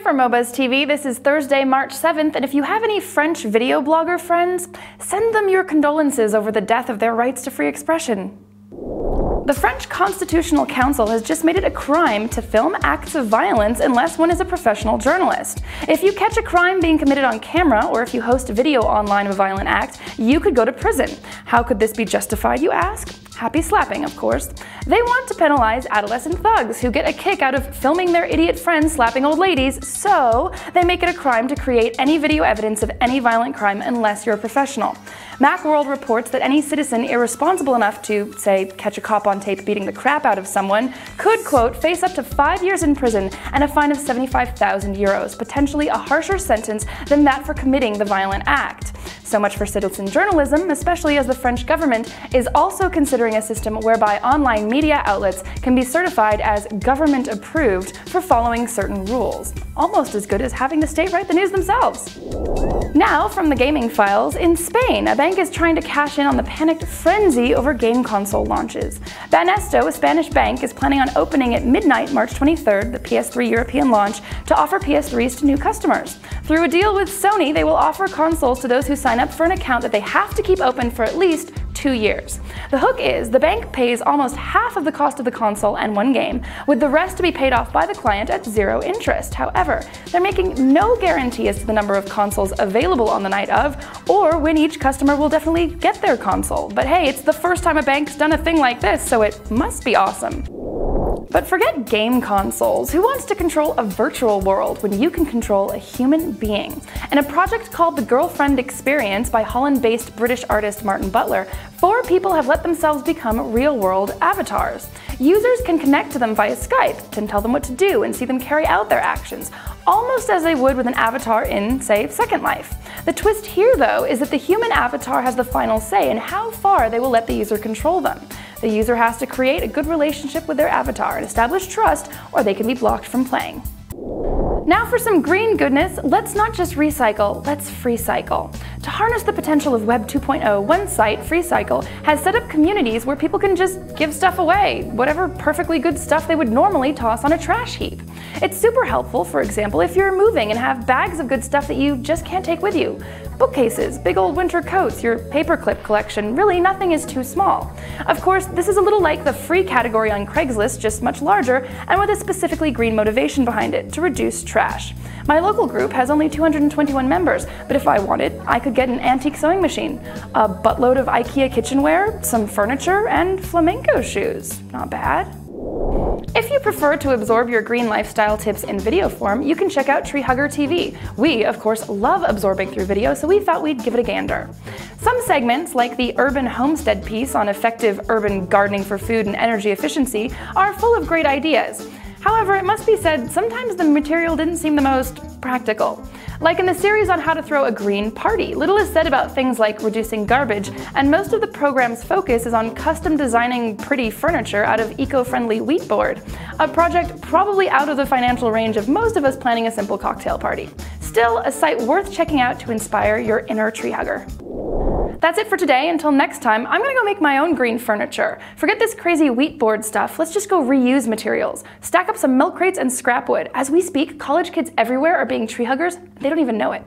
for MoBuzz TV. This is Thursday, March 7th, and if you have any French video blogger friends, send them your condolences over the death of their rights to free expression. The French Constitutional Council has just made it a crime to film acts of violence unless one is a professional journalist. If you catch a crime being committed on camera, or if you host a video online of a violent act, you could go to prison. How could this be justified, you ask? Happy slapping, of course. They want to penalize adolescent thugs who get a kick out of filming their idiot friends slapping old ladies, so they make it a crime to create any video evidence of any violent crime unless you're a professional. Macworld reports that any citizen irresponsible enough to, say, catch a cop on tape beating the crap out of someone could, quote, face up to 5 years in prison and a fine of 75,000 euros, potentially a harsher sentence than that for committing the violent act. So much for citizen journalism, especially as the French government is also considering a system whereby online media outlets can be certified as government approved for following certain rules. Almost as good as having the state write the news themselves. Now, from the gaming files, in Spain, a bank is trying to cash in on the panicked frenzy over game console launches. Banesto, a Spanish bank, is planning on opening at midnight March 23rd, the PS3 European launch, to offer PS3s to new customers. Through a deal with Sony, they will offer consoles to those who sign up for an account that they have to keep open for at least 2 years. The hook is the bank pays almost half of the cost of the console and one game, with the rest to be paid off by the client at zero interest. However, they're making no guarantee as to the number of consoles available on the night of, or when each customer will definitely get their console. But hey, it's the first time a bank's done a thing like this, so it must be awesome. But forget game consoles. Who wants to control a virtual world when you can control a human being? In a project called The Girlfriend Experience by Holland-based British artist Martin Butler, 4 people have let themselves become real-world avatars. Users can connect to them via Skype, can tell them what to do, and see them carry out their actions, almost as they would with an avatar in, say, Second Life. The twist here, though, is that the human avatar has the final say in how far they will let the user control them. The user has to create a good relationship with their avatar and establish trust, or they can be blocked from playing. Now for some green goodness, let's not just recycle, let's FreeCycle. To harness the potential of Web 2.0, one site, FreeCycle, has set up communities where people can just give stuff away, whatever perfectly good stuff they would normally toss on a trash heap. It's super helpful, for example, if you're moving and have bags of good stuff that you just can't take with you. Bookcases, big old winter coats, your paperclip collection, really nothing is too small. Of course, this is a little like the free category on Craigslist, just much larger, and with a specifically green motivation behind it, to reduce trash. My local group has only 221 members, but if I wanted, I could get an antique sewing machine, a buttload of IKEA kitchenware, some furniture, and flamenco shoes. Not bad. If you prefer to absorb your green lifestyle tips in video form, you can check out TreeHuggerTV. We, of course, love absorbing through video, so we thought we'd give it a gander. Some segments, like the Urban Homestead piece on effective urban gardening for food and energy efficiency, are full of great ideas. However, it must be said, sometimes the material didn't seem the most practical. Like in the series on how to throw a green party, little is said about things like reducing garbage, and most of the program's focus is on custom designing pretty furniture out of eco-friendly wheat board, a project probably out of the financial range of most of us planning a simple cocktail party. Still, a site worth checking out to inspire your inner tree hugger. That's it for today. Until next time, I'm gonna go make my own green furniture. Forget this crazy wheat board stuff. Let's just go reuse materials. Stack up some milk crates and scrap wood. As we speak, college kids everywhere are being tree huggers. They don't even know it.